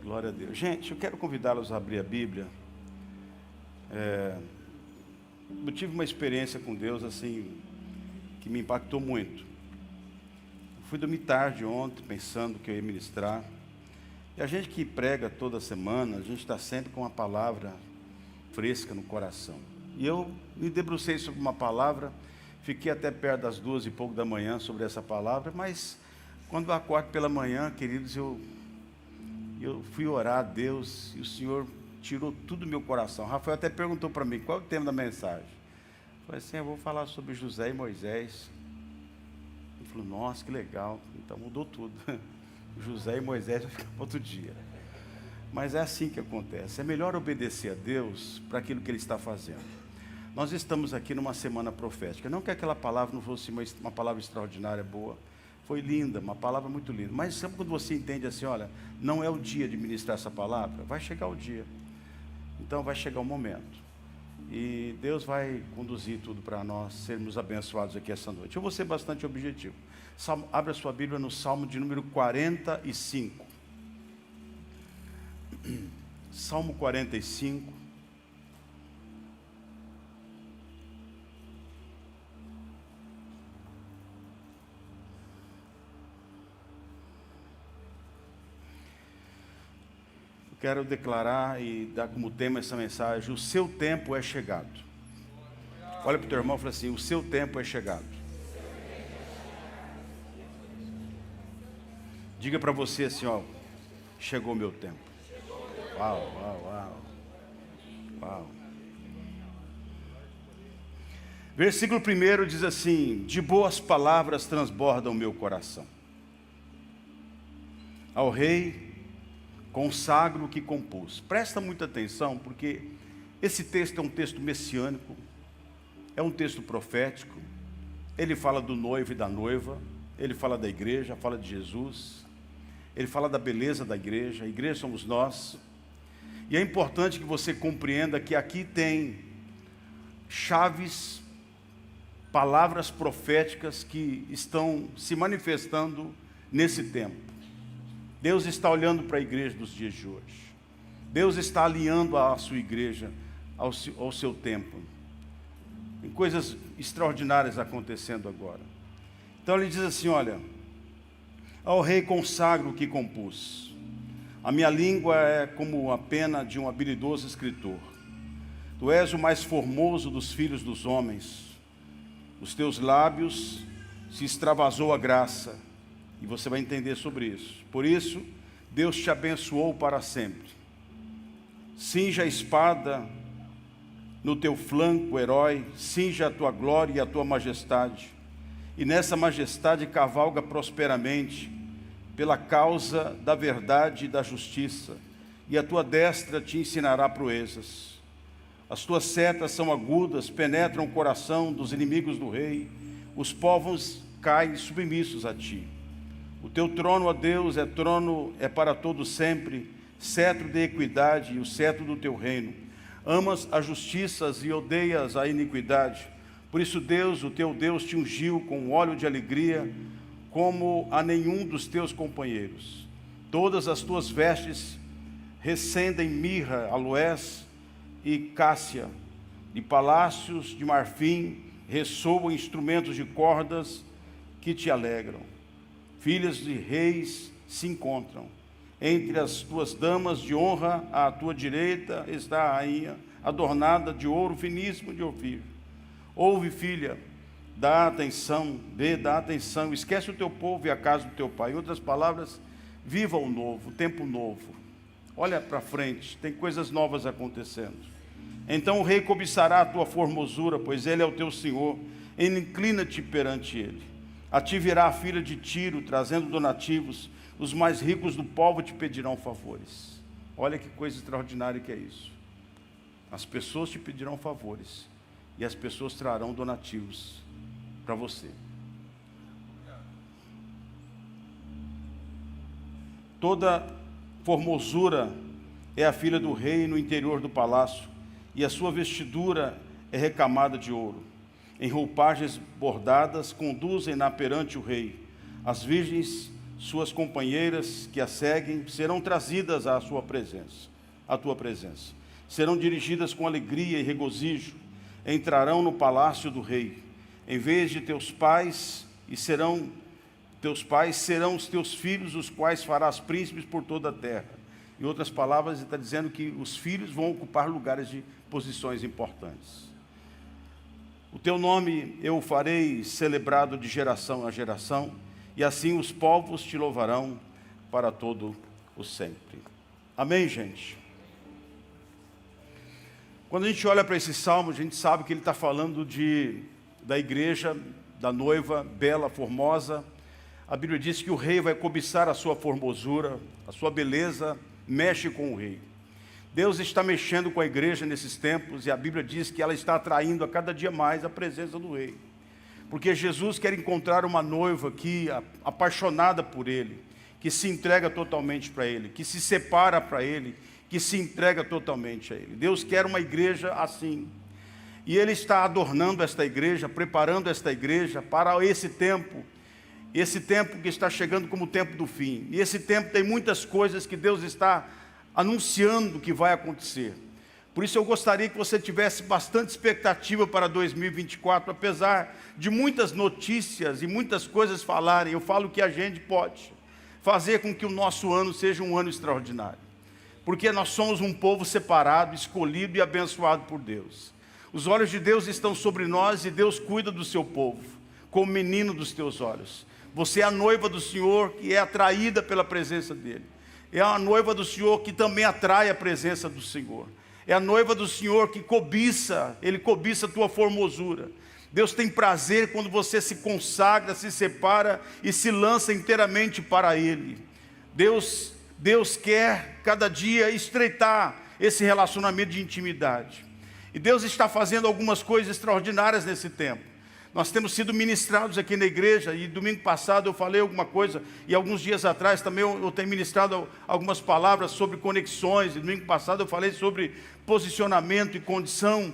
Glória a Deus. Gente, eu quero convidá-los a abrir a Bíblia. Eu tive uma experiência com Deus assim, que me impactou muito. Eu fui dormir tarde ontem, pensando que eu ia ministrar. E a gente que prega toda semana, a gente está sempre com uma palavra fresca no coração. E eu me debrucei sobre uma palavra, fiquei até perto das 2 e pouco da manhã sobre essa palavra, mas quando eu acordo pela manhã, queridos, eu fui orar a Deus e o Senhor tirou tudo do meu coração. Rafael até perguntou para mim, qual é o tema da mensagem? Eu falei assim, eu vou falar sobre José e Moisés. Ele falou, nossa, que legal, então mudou tudo. José e Moisés vai ficar para outro dia. Mas é assim que acontece, é melhor obedecer a Deus para aquilo que Ele está fazendo. Nós estamos aqui numa semana profética, não que aquela palavra não fosse uma palavra extraordinária, boa, foi linda, uma palavra muito linda, mas sempre quando você entende assim, olha, não é o dia de ministrar essa palavra, vai chegar o dia, então vai chegar o momento, e Deus vai conduzir tudo para nós sermos abençoados aqui essa noite. Eu vou ser bastante objetivo. Abra a sua Bíblia no Salmo de número 45, Salmo 45, quero declarar e dar como tema essa mensagem, o seu tempo é chegado. Olha para o teu irmão e fala assim, o seu tempo é chegado. Diga para você assim, ó, chegou o meu tempo. Uau, uau, uau. Uau. Versículo 1 diz assim, de boas palavras transborda o meu coração. Ao rei consagro o que compus. Presta muita atenção, porque esse texto é um texto messiânico, é um texto profético, ele fala do noivo e da noiva, ele fala da igreja, fala de Jesus, ele fala da beleza da igreja, a igreja somos nós, e é importante que você compreenda que aqui tem chaves, palavras proféticas que estão se manifestando nesse tempo. Deus está olhando para a igreja dos dias de hoje. Deus está alinhando a sua igreja ao seu tempo. Tem coisas extraordinárias acontecendo agora. Então ele diz assim, olha, ao rei consagro o que compus. A minha língua é como a pena de um habilidoso escritor. Tu és o mais formoso dos filhos dos homens. Os teus lábios se extravasou a graça. E você vai entender sobre isso. Por isso, Deus te abençoou para sempre. Cinja a espada no teu flanco, herói. Cinja a tua glória e a tua majestade. E nessa majestade cavalga prosperamente, pela causa da verdade e da justiça. E a tua destra te ensinará proezas. As tuas setas são agudas, penetram o coração dos inimigos do rei. Os povos caem submissos a ti. O teu trono, ó Deus, é para todo sempre, cetro de equidade e o cetro do teu reino. Amas as justiças e odeias a iniquidade. Por isso Deus, o teu Deus, te ungiu com óleo de alegria, como a nenhum dos teus companheiros. Todas as tuas vestes recendem mirra, aloés e cássia. De palácios de marfim ressoam instrumentos de cordas que te alegram. Filhas de reis se encontram. Entre as tuas damas de honra, à tua direita está a rainha, adornada de ouro finíssimo de Ofir. Ouve, filha, dá atenção, dá atenção, esquece o teu povo e a casa do teu pai. Em outras palavras, viva o novo, o tempo novo. Olha para frente, tem coisas novas acontecendo. Então o rei cobiçará a tua formosura, pois ele é o teu Senhor. Inclina-te perante ele. A ti virá a filha de Tiro, trazendo donativos. Os mais ricos do povo te pedirão favores. Olha que coisa extraordinária que é isso. As pessoas te pedirão favores. E as pessoas trarão donativos para você. Toda formosura é a filha do rei no interior do palácio. E a sua vestidura é recamada de ouro. Em roupagens bordadas, conduzem-na perante o rei. As virgens suas companheiras que a seguem serão trazidas à tua presença. Serão dirigidas com alegria e regozijo, entrarão no palácio do rei. Em vez de teus pais, serão os teus filhos, os quais farás príncipes por toda a terra. Em outras palavras, ele está dizendo que os filhos vão ocupar lugares de posições importantes. O teu nome eu o farei celebrado de geração a geração, e assim os povos te louvarão para todo o sempre. Amém, gente? Quando a gente olha para esse salmo, a gente sabe que ele está falando da igreja, da noiva bela, formosa. A Bíblia diz que o rei vai cobiçar a sua formosura, a sua beleza mexe com o rei. Deus está mexendo com a igreja nesses tempos, e a Bíblia diz que ela está atraindo a cada dia mais a presença do rei. Porque Jesus quer encontrar uma noiva que, apaixonada por ele, que se entrega totalmente para ele, que se separa para ele, que se entrega totalmente a ele. Deus quer uma igreja assim. E ele está adornando esta igreja, preparando esta igreja para esse tempo que está chegando como o tempo do fim. E esse tempo tem muitas coisas que Deus está anunciando que vai acontecer. Por isso eu gostaria que você tivesse bastante expectativa para 2024, apesar de muitas notícias e muitas coisas falarem. Eu falo que a gente pode fazer com que o nosso ano seja um ano extraordinário, porque nós somos um povo separado, escolhido e abençoado por Deus. Os olhos de Deus estão sobre nós e Deus cuida do seu povo, como menino dos teus olhos. Você é a noiva do Senhor, que é atraída pela presença dEle. É a noiva do Senhor que também atrai a presença do Senhor. É a noiva do Senhor que cobiça, Ele cobiça a tua formosura. Deus tem prazer quando você se consagra, se separa e se lança inteiramente para Ele. Deus quer cada dia estreitar esse relacionamento de intimidade. E Deus está fazendo algumas coisas extraordinárias nesse tempo. Nós temos sido ministrados aqui na igreja, e domingo passado eu falei alguma coisa, e alguns dias atrás também eu tenho ministrado algumas palavras sobre conexões, e domingo passado eu falei sobre posicionamento e condição.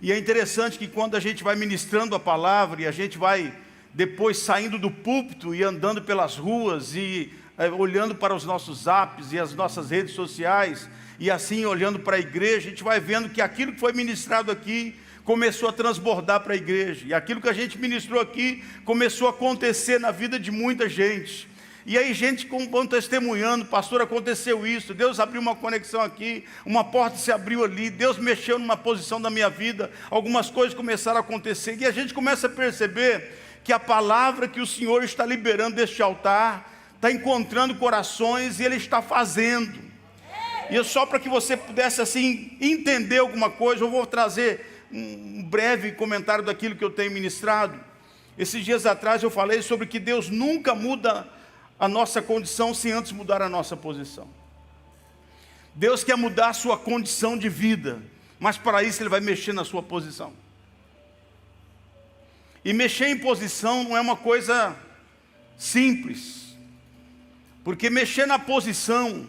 E é interessante que quando a gente vai ministrando a palavra, e a gente vai depois saindo do púlpito e andando pelas ruas, e olhando para os nossos zaps e as nossas redes sociais, e assim olhando para a igreja, a gente vai vendo que aquilo que foi ministrado aqui começou a transbordar para a igreja, e aquilo que a gente ministrou aqui começou a acontecer na vida de muita gente. E aí gente como testemunhando: pastor, aconteceu isso, Deus abriu uma conexão aqui, uma porta se abriu ali, Deus mexeu numa posição da minha vida, algumas coisas começaram a acontecer, e a gente começa a perceber que a palavra que o Senhor está liberando deste altar está encontrando corações, e Ele está fazendo. E só para que você pudesse assim entender alguma coisa, eu vou trazer um breve comentário daquilo que eu tenho ministrado. Esses dias atrás eu falei sobre que Deus nunca muda a nossa condição sem antes mudar a nossa posição. Deus quer mudar a sua condição de vida, mas para isso Ele vai mexer na sua posição. E mexer em posição não é uma coisa simples, porque mexer na posição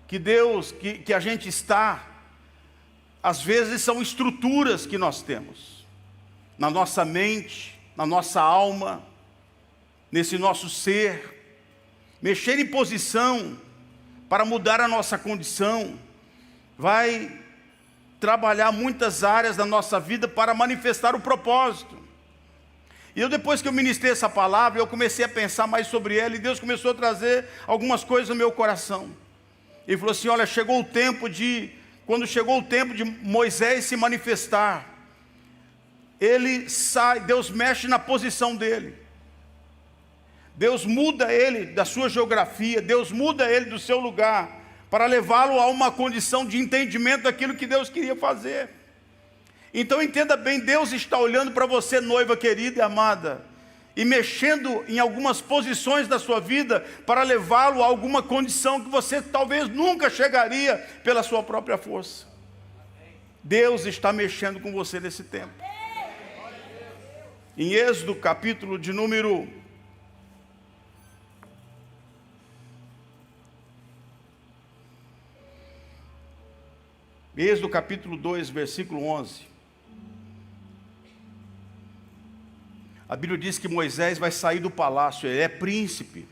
que a gente está, às vezes são estruturas que nós temos, na nossa mente, na nossa alma, nesse nosso ser. Mexer em posição para mudar a nossa condição, vai trabalhar muitas áreas da nossa vida para manifestar o propósito. E depois que eu ministrei essa palavra, eu comecei a pensar mais sobre ela, e Deus começou a trazer algumas coisas no meu coração. Ele falou assim: olha, quando chegou o tempo de Moisés se manifestar, ele sai, Deus mexe na posição dele, Deus muda ele da sua geografia, Deus muda ele do seu lugar, para levá-lo a uma condição de entendimento daquilo que Deus queria fazer. Então entenda bem, Deus está olhando para você, noiva querida e amada, e mexendo em algumas posições da sua vida, para levá-lo a alguma condição que você talvez nunca chegaria pela sua própria força. Deus está mexendo com você nesse tempo. Em Êxodo, capítulo de número 2, versículo 11. A Bíblia diz que Moisés vai sair do palácio, ele é príncipe.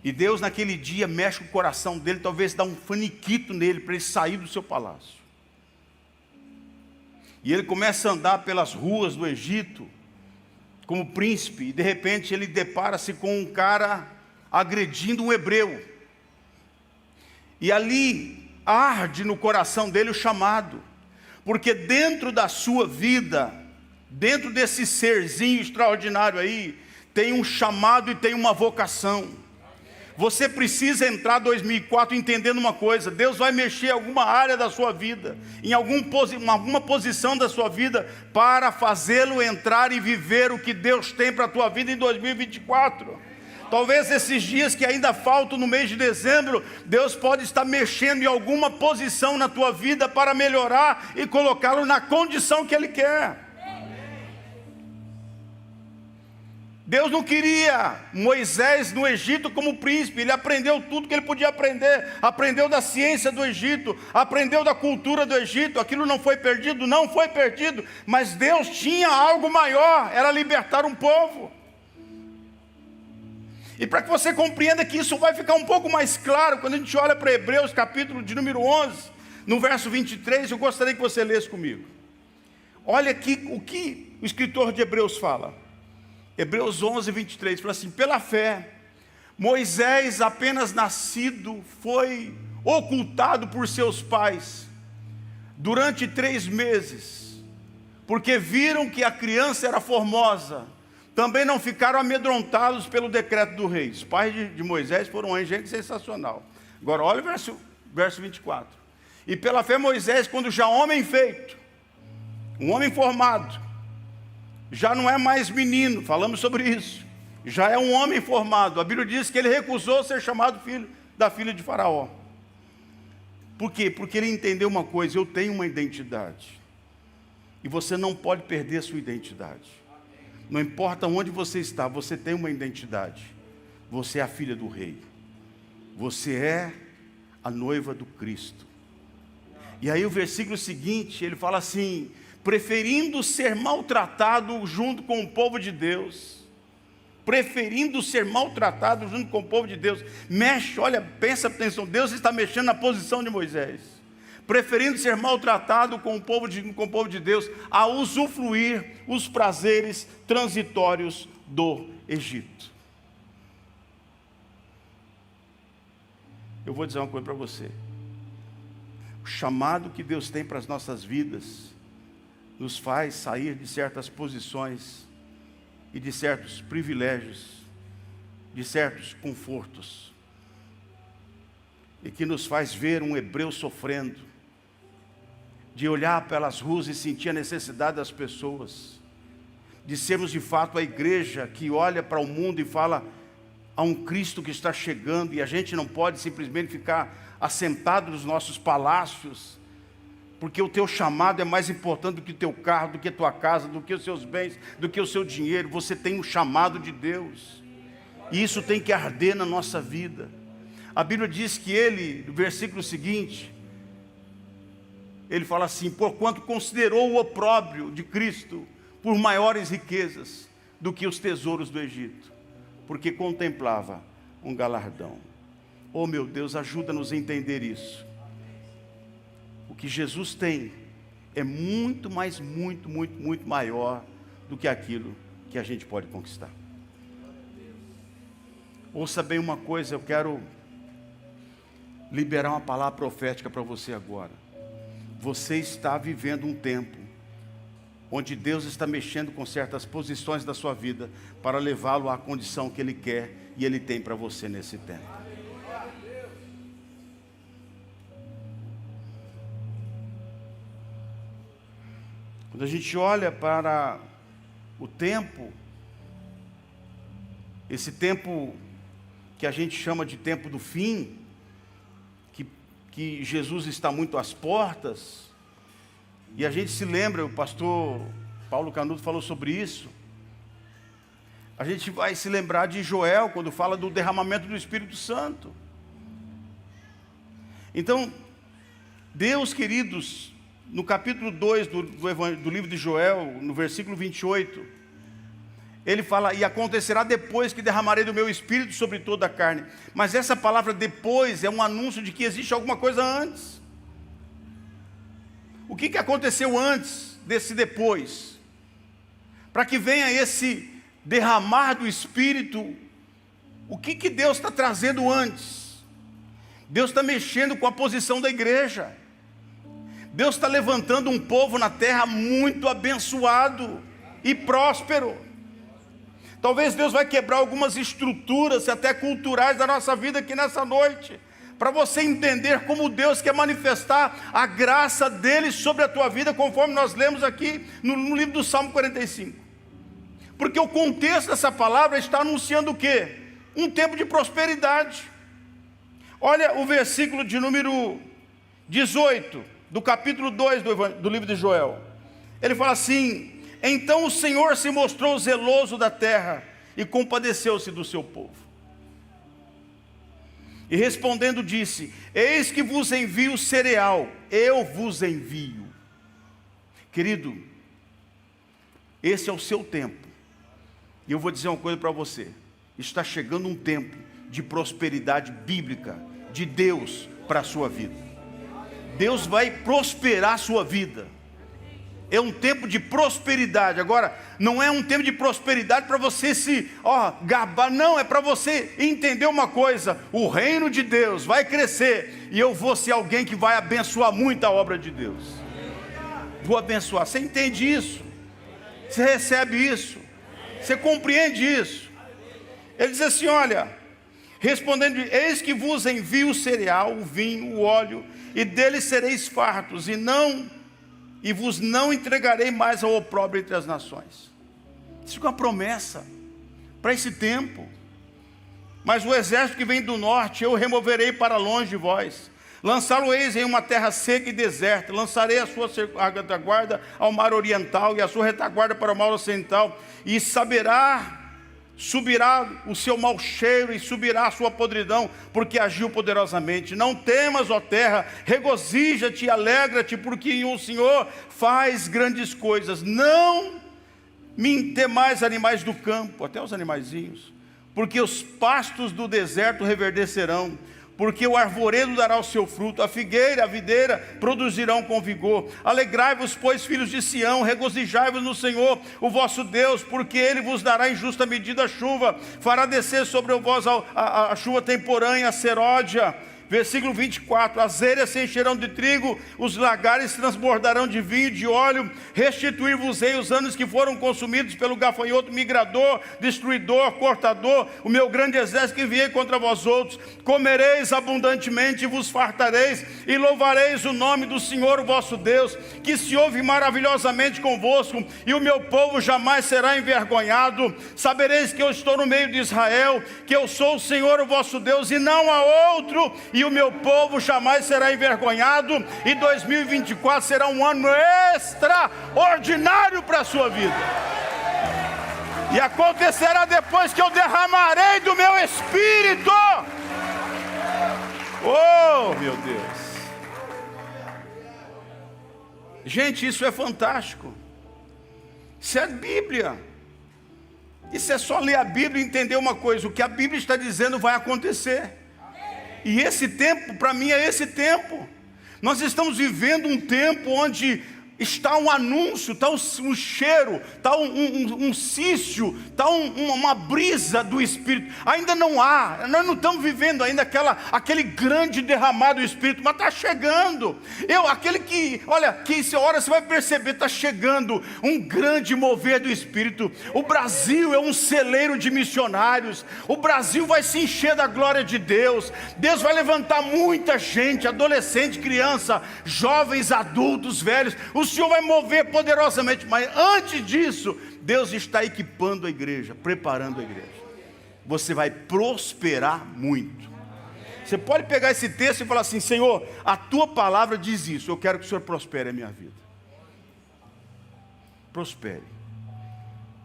E Deus naquele dia mexe com o coração dele, talvez dá um faniquito nele para ele sair do seu palácio. E ele começa a andar pelas ruas do Egito como príncipe, e de repente ele depara-se com um cara agredindo um hebreu. E ali arde no coração dele o chamado, porque dentro da sua vida, dentro desse serzinho extraordinário aí, tem um chamado e tem uma vocação. Você precisa entrar 2004 entendendo uma coisa: Deus vai mexer em alguma área da sua vida, em alguma posição da sua vida, para fazê-lo entrar e viver o que Deus tem para a tua vida em 2024. Talvez esses dias que ainda faltam no mês de dezembro, Deus pode estar mexendo em alguma posição na tua vida para melhorar e colocá-lo na condição que Ele quer. Deus não queria Moisés no Egito como príncipe. Ele aprendeu tudo que ele podia aprender. Aprendeu da ciência do Egito, aprendeu da cultura do Egito. Aquilo não foi perdido? Não foi perdido. Mas Deus tinha algo maior, era libertar um povo. E para que você compreenda que isso vai ficar um pouco mais claro, quando a gente olha para Hebreus, capítulo de número 11, no verso 23, eu gostaria que você lesse comigo. Olha aqui o que o escritor de Hebreus fala. Hebreus 11, 23, fala assim: pela fé, Moisés, apenas nascido, foi ocultado por seus pais durante 3 meses, porque viram que a criança era formosa. Também não ficaram amedrontados pelo decreto do rei. Os pais de Moisés foram gente sensacional. Agora olha o verso 24. E pela fé Moisés, quando já homem feito, um homem formado, já não é mais menino, falamos sobre isso, já é um homem formado. A Bíblia diz que ele recusou ser chamado filho da filha de Faraó. Por quê? Porque ele entendeu uma coisa: eu tenho uma identidade, e você não pode perder a sua identidade. Não importa onde você está, você tem uma identidade. Você é a filha do rei, você é a noiva do Cristo. E aí o versículo seguinte, ele fala assim: preferindo ser maltratado junto com o povo de Deus. Preferindo ser maltratado junto com o povo de Deus. Mexe, olha, pensa, atenção, Deus está mexendo na posição de Moisés. Preferindo ser maltratado com o povo de Deus, a usufruir os prazeres transitórios do Egito. Eu vou dizer uma coisa para você. O chamado que Deus tem para as nossas vidas nos faz sair de certas posições e de certos privilégios, de certos confortos, e que nos faz ver um hebreu sofrendo, de olhar pelas ruas e sentir a necessidade das pessoas, de sermos de fato a igreja que olha para o mundo e fala: há um Cristo que está chegando, e a gente não pode simplesmente ficar assentado nos nossos palácios, porque o teu chamado é mais importante do que o teu carro, do que a tua casa, do que os seus bens, do que o seu dinheiro. Você tem um chamado de Deus, e isso tem que arder na nossa vida. A Bíblia diz que ele, no versículo seguinte, ele fala assim: porquanto considerou o opróbrio de Cristo por maiores riquezas do que os tesouros do Egito, porque contemplava um galardão. Oh meu Deus, ajuda-nos a entender isso. O que Jesus tem é muito maior do que aquilo que a gente pode conquistar. Ouça bem uma coisa, eu quero liberar uma palavra profética para você agora. Você está vivendo um tempo onde Deus está mexendo com certas posições da sua vida para levá-lo à condição que Ele quer e Ele tem para você nesse tempo. Quando a gente olha para o tempo, esse tempo que a gente chama de tempo do fim, que Jesus está muito às portas, e a gente se lembra, o pastor Paulo Canuto falou sobre isso, a gente vai se lembrar de Joel, quando fala do derramamento do Espírito Santo. Então, Deus, queridos, no capítulo 2 do livro de Joel, no versículo 28, ele fala, e acontecerá depois que derramarei do meu espírito sobre toda a carne. Mas essa palavra depois é um anúncio de que existe alguma coisa antes. O que aconteceu antes desse depois? Para que venha esse derramar do espírito, o que Deus está trazendo antes? Deus está mexendo com a posição da igreja. Deus está levantando um povo na terra muito abençoado e próspero. Talvez Deus vai quebrar algumas estruturas, até culturais, da nossa vida aqui nessa noite, para você entender como Deus quer manifestar a graça dele sobre a tua vida, conforme nós lemos aqui no livro do Salmo 45. Porque o contexto dessa palavra está anunciando o quê? Um tempo de prosperidade. Olha o versículo de número 18, do capítulo 2 do livro de Joel. Ele fala assim: então o Senhor se mostrou zeloso da terra e compadeceu-se do seu povo. E respondendo disse: eis que vos envio cereal, eu vos envio. Querido, esse é o seu tempo. E eu vou dizer uma coisa para você: está chegando um tempo de prosperidade bíblica de Deus para a sua vida. Deus vai prosperar a sua vida. É um tempo de prosperidade. Agora, não é um tempo de prosperidade para você se gabar, não, é para você entender uma coisa: o reino de Deus vai crescer, e eu vou ser alguém que vai abençoar muito a obra de Deus. Vou abençoar. Você entende isso? Você recebe isso? Você compreende isso? Ele diz assim, olha, respondendo, eis que vos envio o cereal, o vinho, o óleo, e deles sereis fartos, e vos não entregarei mais ao opróbrio entre as nações. Isso é uma promessa para esse tempo. Mas o exército que vem do norte eu removerei para longe de vós, lançá-lo-eis em uma terra seca e deserta, lançarei a sua retaguarda ao mar oriental e a sua retaguarda para o mar ocidental, e subirá o seu mau cheiro e subirá a sua podridão, porque agiu poderosamente. Não temas, ó terra, regozija-te e alegra-te, porque o Senhor faz grandes coisas. Não me temais, animais do campo, até os animaizinhos, porque os pastos do deserto reverdecerão, porque o arvoredo dará o seu fruto, a figueira, a videira produzirão com vigor. Alegrai-vos, pois, filhos de Sião, regozijai-vos no Senhor, o vosso Deus, porque Ele vos dará em justa medida a chuva, fará descer sobre vós a chuva temporânea, a seródia. Versículo 24, as eiras se encherão de trigo, os lagares transbordarão de vinho e de óleo, restituir-vos-ei os anos que foram consumidos pelo gafanhoto migrador, destruidor, cortador, o meu grande exército que enviei contra vós outros. Comereis abundantemente e vos fartareis, e louvareis o nome do Senhor, o vosso Deus, que se ouve maravilhosamente convosco, e o meu povo jamais será envergonhado. Sabereis que eu estou no meio de Israel, que eu sou o Senhor, o vosso Deus, e não há outro, e o meu povo jamais será envergonhado, e 2024 será um ano extraordinário para a sua vida. E acontecerá depois que eu derramarei do meu espírito. Oh, meu Deus. Gente, isso é fantástico. Isso é a Bíblia. Isso é só ler a Bíblia e entender uma coisa: o que a Bíblia está dizendo vai acontecer. E esse tempo, para mim, é esse tempo. Nós estamos vivendo um tempo onde está um anúncio, está um cheiro, está um cício, está uma brisa do Espírito. Ainda não há, nós não estamos vivendo ainda aquele grande derramado do Espírito, mas está chegando. Que essa hora você vai perceber, está chegando um grande mover do Espírito. O Brasil é um celeiro de missionários. O Brasil vai se encher da glória de Deus. Deus vai levantar muita gente, adolescente, criança, jovens, adultos, velhos. O Senhor vai mover poderosamente, mas antes disso, Deus está equipando a igreja, preparando a igreja. Você vai prosperar muito. Você pode pegar esse texto e falar assim: Senhor, a tua palavra diz isso, eu quero que o Senhor prospere a minha vida. Prospere,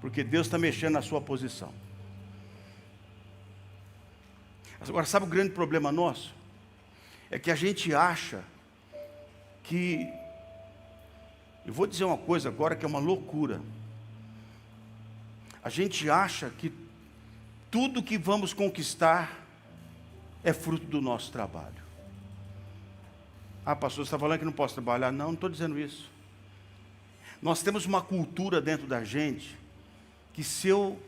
porque Deus está mexendo na sua posição. Agora, sabe o grande problema nosso? É que a gente acha que Eu vou dizer uma coisa agora que é uma loucura. A gente acha que tudo que vamos conquistar é fruto do nosso trabalho. Ah, pastor, você está falando que não posso trabalhar? Não, não estou dizendo isso. Nós temos uma cultura dentro da gente que se eu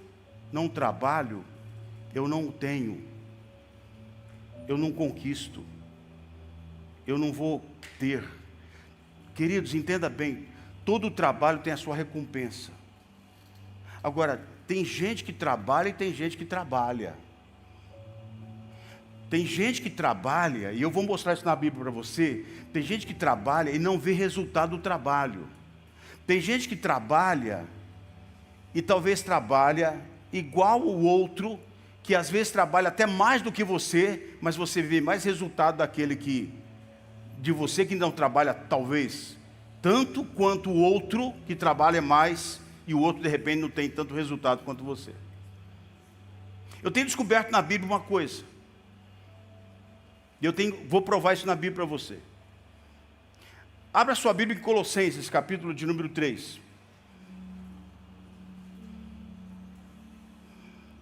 não trabalho, eu não tenho, eu não conquisto, eu não vou ter. Queridos, entenda bem, todo trabalho tem a sua recompensa. Agora, tem gente que trabalha e tem gente que trabalha. Tem gente que trabalha, e eu vou mostrar isso na Bíblia para você, tem gente que trabalha e não vê resultado do trabalho. Tem gente que trabalha e talvez trabalha igual o outro, que às vezes trabalha até mais do que você, mas você vê mais resultado daquele de você que não trabalha talvez tanto quanto o outro que trabalha mais, e o outro de repente não tem tanto resultado quanto você. Eu tenho descoberto na Bíblia uma coisa, e vou provar isso na Bíblia para você. Abra sua Bíblia em Colossenses, capítulo de número 3.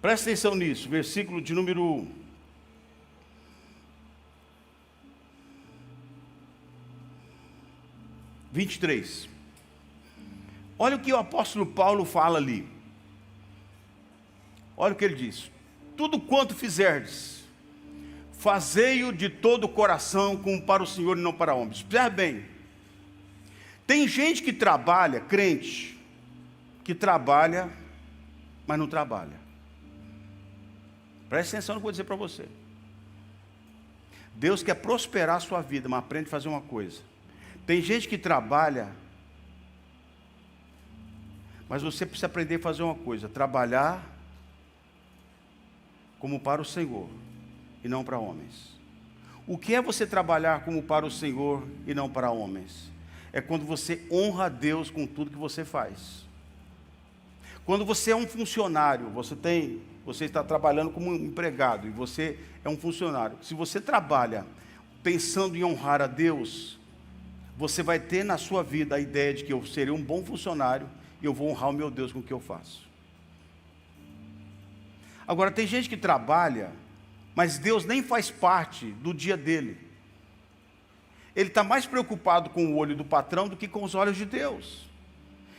Presta atenção nisso, versículo de número 23. Olha o que o apóstolo Paulo fala ali. Olha o que ele diz: tudo quanto fizerdes, fazei-o de todo o coração, como para o Senhor e não para homens. Observe bem, tem gente que trabalha, crente, que trabalha, mas não trabalha. Preste atenção no que eu vou dizer para você. Deus quer prosperar a sua vida, mas aprende a fazer uma coisa. Tem gente que trabalha, mas você precisa aprender a fazer uma coisa: trabalhar como para o Senhor e não para homens. O que é você trabalhar como para o Senhor e não para homens? É quando você honra a Deus com tudo que você faz. Quando você é um funcionário, você está trabalhando como um empregado e você é um funcionário. Se você trabalha pensando em honrar a Deus, você vai ter na sua vida a ideia de que eu serei um bom funcionário e eu vou honrar o meu Deus com o que eu faço. Agora, tem gente que trabalha, mas Deus nem faz parte do dia dele. Ele está mais preocupado com o olho do patrão do que com os olhos de Deus.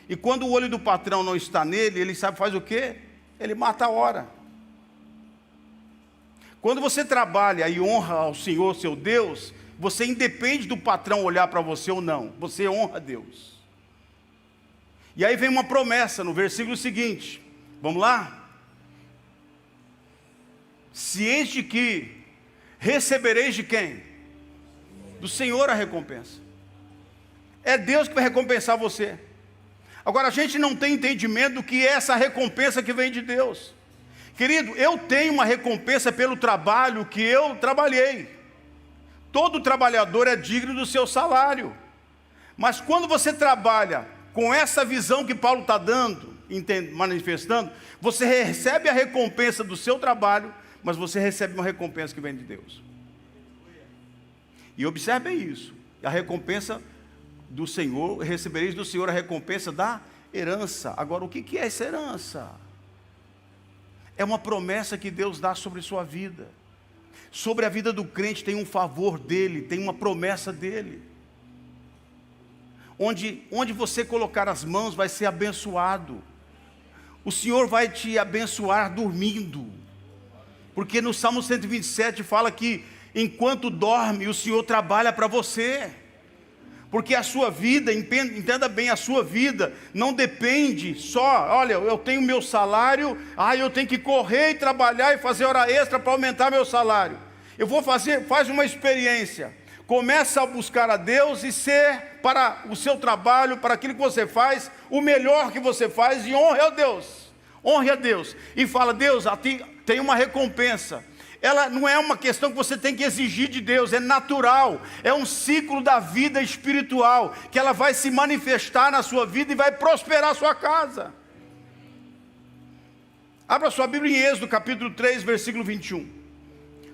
E quando o olho do patrão não está nele, ele faz o quê? Ele mata a hora. Quando você trabalha e honra ao Senhor, seu Deus, você independe do patrão olhar para você ou não, você honra a Deus. E aí vem uma promessa no versículo seguinte, vamos lá? Ciente de que recebereis de quem? Do Senhor a recompensa. É Deus que vai recompensar você. Agora, a gente não tem entendimento do que é essa recompensa que vem de Deus. Querido, eu tenho uma recompensa pelo trabalho que eu trabalhei. Todo trabalhador é digno do seu salário. Mas quando você trabalha com essa visão que Paulo está dando, manifestando, você recebe a recompensa do seu trabalho, mas você recebe uma recompensa que vem de Deus. E observem isso, a recompensa do Senhor, recebereis do Senhor a recompensa da herança. Agora, o que é essa herança? É uma promessa que Deus dá sobre sua vida. Sobre a vida do crente tem um favor dele, tem uma promessa dele. Onde você colocar as mãos vai ser abençoado. O Senhor vai te abençoar dormindo. Porque no Salmo 127 fala que enquanto dorme, o Senhor trabalha para você. Porque a sua vida, entenda bem, a sua vida não depende só, olha, eu tenho meu salário, eu tenho que correr e trabalhar e fazer hora extra para aumentar meu salário. Faz uma experiência, começa a buscar a Deus e ser para o seu trabalho, para aquilo que você faz, o melhor que você faz, e honre a Deus, e fala: Deus, tem uma recompensa. Ela não é uma questão que você tem que exigir de Deus, é natural, é um ciclo da vida espiritual, que ela vai se manifestar na sua vida e vai prosperar a sua casa. Abra sua Bíblia em Êxodo capítulo 3, versículo 21.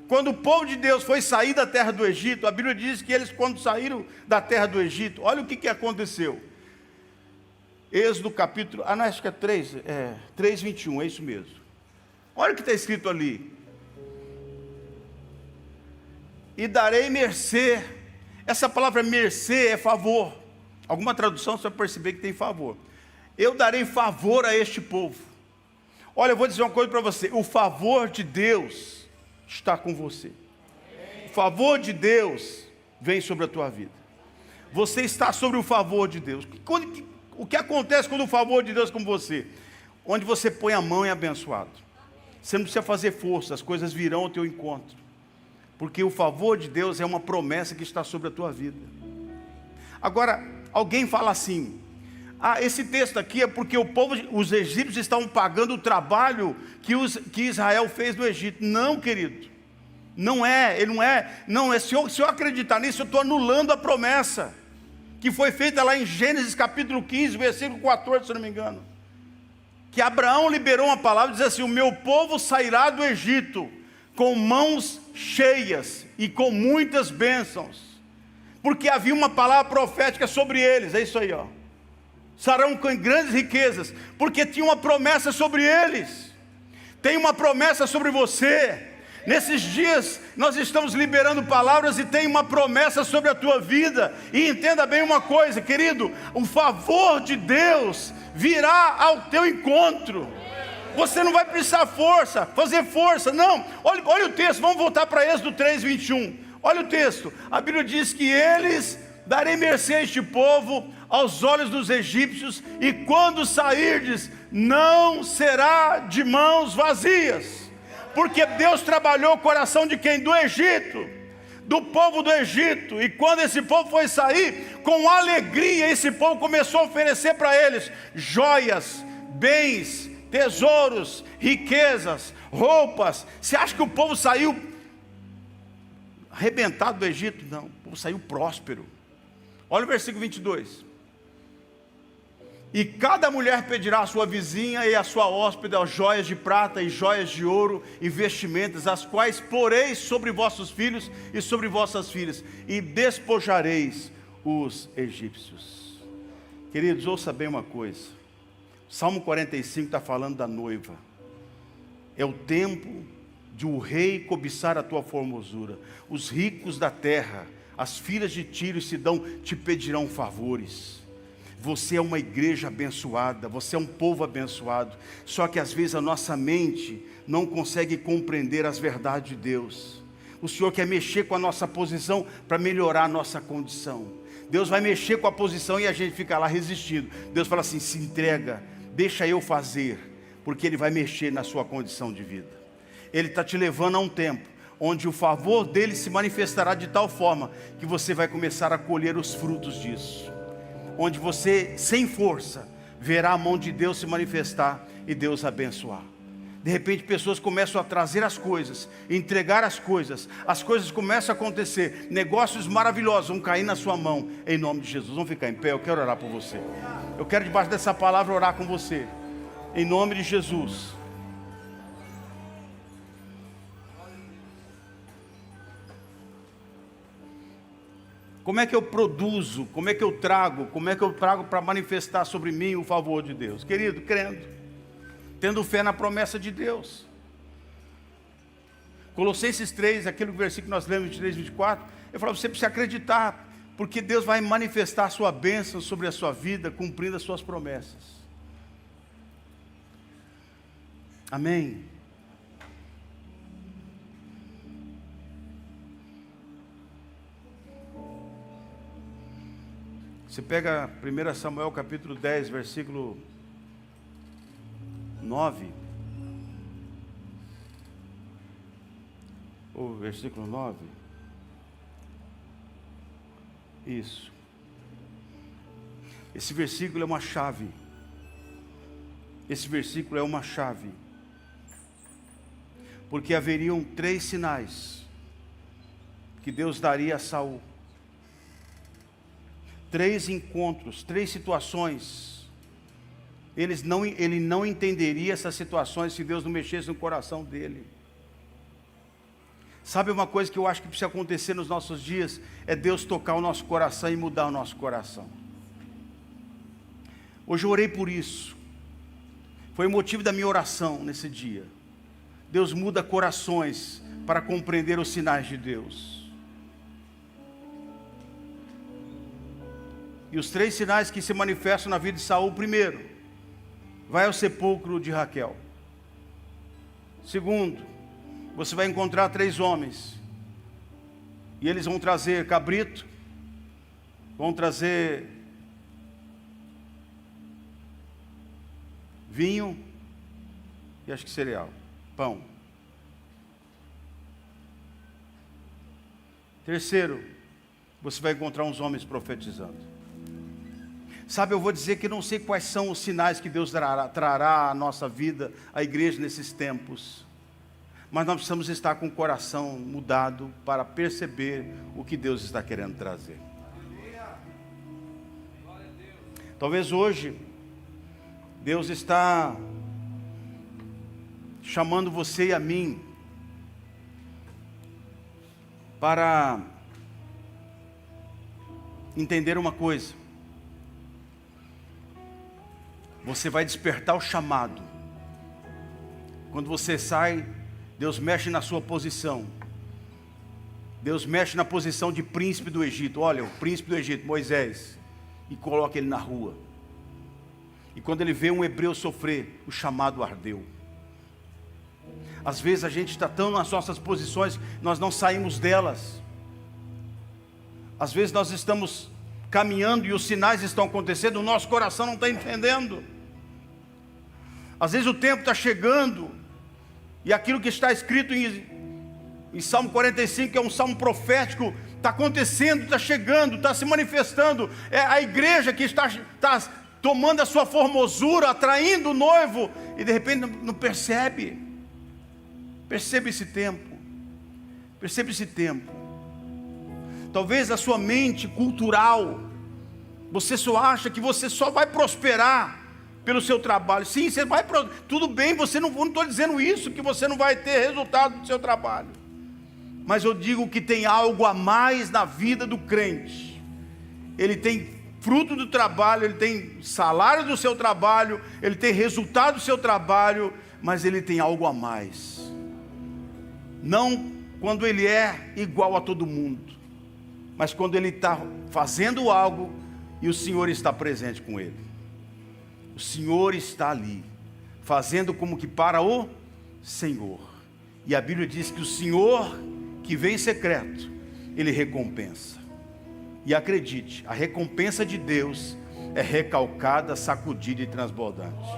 Quando o povo de Deus foi sair da terra do Egito, a Bíblia diz que eles, quando saíram da terra do Egito, olha o que aconteceu. Êxodo capítulo, não, acho que é 3:21, é isso mesmo. Olha o que está escrito ali. E darei mercê. Essa palavra mercê é favor. Alguma tradução você vai perceber que tem favor. Eu darei favor a este povo. Olha, eu vou dizer uma coisa para você. O favor de Deus está com você. O favor de Deus vem sobre a tua vida. Você está sobre o favor de Deus. O que acontece quando o favor de Deus é com você? Onde você põe a mão é abençoado. Você não precisa fazer força, as coisas virão ao teu encontro. Porque o favor de Deus é uma promessa que está sobre a tua vida. Agora, alguém fala assim: esse texto aqui é porque os egípcios estavam pagando o trabalho que Israel fez no Egito. Não, querido. Não é. Se eu acreditar nisso, eu estou anulando a promessa que foi feita lá em Gênesis capítulo 15, versículo 14, se eu não me engano. Que Abraão liberou uma palavra e diz assim: o meu povo sairá do Egito com mãos cheias e com muitas bênçãos, porque havia uma palavra profética sobre eles. É isso aí, ó. Sarão com grandes riquezas, porque tinha uma promessa sobre eles. Tem uma promessa sobre você. Nesses dias nós estamos liberando palavras e tem uma promessa sobre a tua vida. E entenda bem uma coisa, querido: o favor de Deus virá ao teu encontro. Você não vai precisar fazer força, não. Olha o texto, vamos voltar para Êxodo 3:21. Olha o texto, a Bíblia diz que eles darei mercê a este povo aos olhos dos egípcios, e quando sairdes, não será de mãos vazias. Porque Deus trabalhou o coração de quem? Do Egito, do povo do Egito. E quando esse povo foi sair, com alegria, esse povo começou a oferecer para eles joias, bens, tesouros, riquezas, roupas. Você acha que o povo saiu arrebentado do Egito? Não, o povo saiu próspero. Olha o versículo 22. E cada mulher pedirá à sua vizinha e à sua hóspede as joias de prata e joias de ouro e vestimentas, as quais poreis sobre vossos filhos e sobre vossas filhas, e despojareis os egípcios. Queridos, ouça bem uma coisa. Salmo 45 está falando da noiva. É o tempo de o rei cobiçar a tua formosura. Os ricos da terra, as filhas de Tiro e Sidão te pedirão favores. Você é uma igreja abençoada, você é um povo abençoado. Só que às vezes a nossa mente não consegue compreender as verdades de Deus. O Senhor quer mexer com a nossa posição para melhorar a nossa condição. Deus vai mexer com a posição e a gente fica lá resistindo. Deus fala assim: se entrega, deixa eu fazer, porque Ele vai mexer na sua condição de vida. Ele está te levando a um tempo onde o favor dEle se manifestará de tal forma que você vai começar a colher os frutos disso. Onde você, sem força, verá a mão de Deus se manifestar e Deus abençoar. De repente pessoas começam a trazer as coisas, entregar as coisas começam a acontecer, negócios maravilhosos vão cair na sua mão, em nome de Jesus. Vamos ficar em pé, eu quero orar por você. Eu quero debaixo dessa palavra orar com você, em nome de Jesus. Como é que eu produzo, como é que eu trago para manifestar sobre mim o favor de Deus? Querido, crendo, tendo fé na promessa de Deus. Colossenses 3, aquele versículo que nós lemos, 23, 24, eu falo: você precisa acreditar, porque Deus vai manifestar a sua bênção sobre a sua vida, cumprindo as suas promessas. Amém. Você pega 1 Samuel capítulo 10, versículo 9. Ou versículo 9. Isso. Esse versículo é uma chave. Esse versículo é uma chave. Porque haveriam 3 sinais que Deus daria a Saul. 3 encontros, 3 situações. Ele não entenderia essas situações se Deus não mexesse no coração dele. Sabe uma coisa que eu acho que precisa acontecer nos nossos dias? É Deus tocar o nosso coração e mudar o nosso coração. Hoje eu orei por isso. Foi o motivo da minha oração nesse dia. Deus muda corações para compreender os sinais de Deus. E os 3 sinais que se manifestam na vida de Saul: primeiro, vai ao sepulcro de Raquel. Segundo, você vai encontrar 3 homens, e eles vão trazer cabrito, vão trazer vinho e acho que cereal, pão. Terceiro, você vai encontrar uns homens profetizando. Sabe, eu vou dizer que não sei quais são os sinais que Deus trará à nossa vida, à igreja nesses tempos, mas nós precisamos estar com o coração mudado para perceber o que Deus está querendo trazer. Talvez hoje Deus está chamando você e a mim para entender uma coisa. Você vai despertar o chamado. Quando você sai, Deus mexe na sua posição. Deus mexe na posição de príncipe do Egito. Olha, o príncipe do Egito, Moisés, e coloca ele na rua. E quando ele vê um hebreu sofrer, o chamado ardeu. Às vezes a gente está tão nas nossas posições, nós não saímos delas. Às vezes nós estamos caminhando e os sinais estão acontecendo, o nosso coração não está entendendo. Às vezes o tempo está chegando, e aquilo que está escrito em Salmo 45, que é um salmo profético, está acontecendo, está chegando, está se manifestando. É a igreja que está tomando a sua formosura, atraindo o noivo, e de repente não percebe. Perceba esse tempo. Perceba esse tempo. Talvez a sua mente cultural, você só acha que você só vai prosperar pelo seu trabalho. Sim, você vai, tudo bem, não estou dizendo isso, que você não vai ter resultado do seu trabalho. Mas eu digo que tem algo a mais na vida do crente. Ele tem fruto do trabalho, ele tem salário do seu trabalho, ele tem resultado do seu trabalho, mas ele tem algo a mais. Não quando ele é igual a todo mundo, mas quando ele está fazendo algo e o Senhor está presente com ele. O Senhor está ali, fazendo como que para o Senhor. E a Bíblia diz que o Senhor que vem em secreto, Ele recompensa. E acredite, a recompensa de Deus é recalcada, sacudida e transbordante.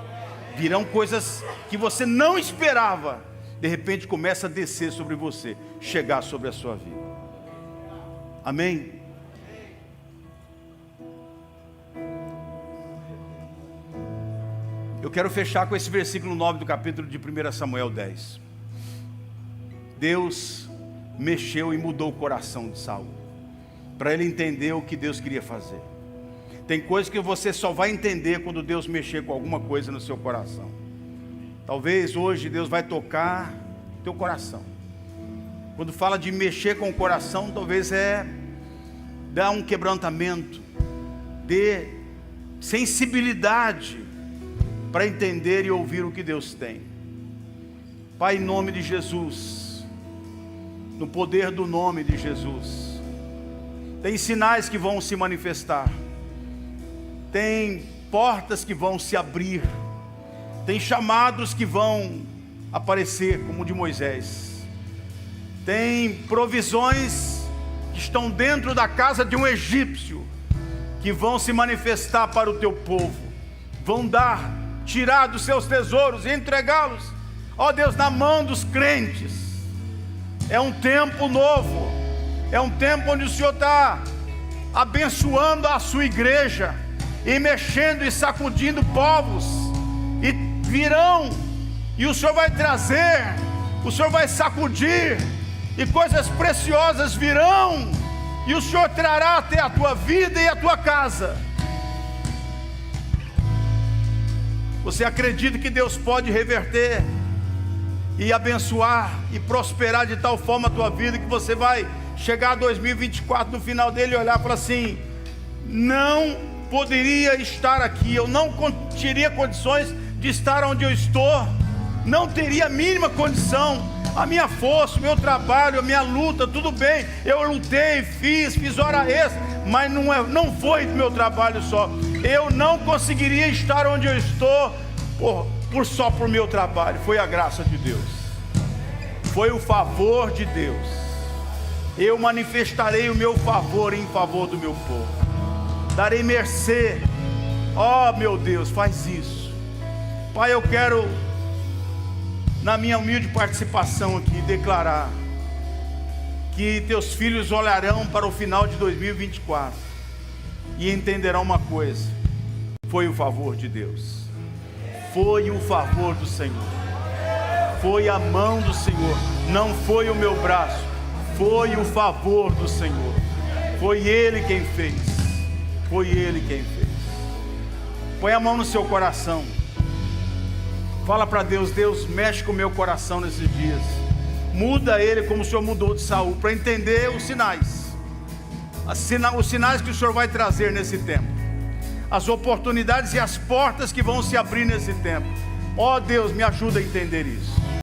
Virão coisas que você não esperava, de repente começa a descer sobre você, chegar sobre a sua vida. Amém? Eu quero fechar com esse versículo 9 do capítulo de 1 Samuel 10. Deus mexeu e mudou o coração de Saul, para ele entender o que Deus queria fazer. Tem coisas que você só vai entender quando Deus mexer com alguma coisa no seu coração. Talvez hoje Deus vai tocar teu coração. Quando fala de mexer com o coração, talvez é dar um quebrantamento, de sensibilidade para entender e ouvir o que Deus tem. Pai, em nome de Jesus, no poder do nome de Jesus, tem sinais que vão se manifestar, tem portas que vão se abrir, tem chamados que vão aparecer, como o de Moisés, tem provisões que estão dentro da casa de um egípcio, que vão se manifestar para o teu povo, vão tirar dos seus tesouros e entregá-los, ó Deus, na mão dos crentes. É um tempo novo, é um tempo onde o Senhor está abençoando a sua igreja, e mexendo e sacudindo povos, e virão, e o Senhor vai trazer, o Senhor vai sacudir, e coisas preciosas virão, e o Senhor trará até a tua vida e a tua casa. Você acredita que Deus pode reverter e abençoar e prosperar de tal forma a tua vida, que você vai chegar a 2024 no final dele e olhar e falar assim: não poderia estar aqui, eu não teria condições de estar onde eu estou, não teria a mínima condição. A minha força, o meu trabalho, a minha luta, tudo bem, eu lutei, fiz hora extra, mas não foi do meu trabalho só. Eu não conseguiria estar onde eu estou só por meu trabalho. Foi a graça de Deus, foi o favor de Deus. Eu manifestarei o meu favor em favor do meu povo, darei mercê. Oh meu Deus, faz isso. Pai, eu quero, na minha humilde participação aqui, declarar que teus filhos olharão para o final de 2024 e entenderão uma coisa: foi o favor de Deus, foi o favor do Senhor, foi a mão do Senhor, não foi o meu braço, foi o favor do Senhor, foi Ele quem fez, foi Ele quem fez. Põe a mão no seu coração, fala para Deus: Deus, mexe com o meu coração nesses dias, muda ele como o Senhor mudou de Saul, para entender os sinais que o Senhor vai trazer nesse tempo, as oportunidades e as portas que vão se abrir nesse tempo. Ó Deus, me ajuda a entender isso.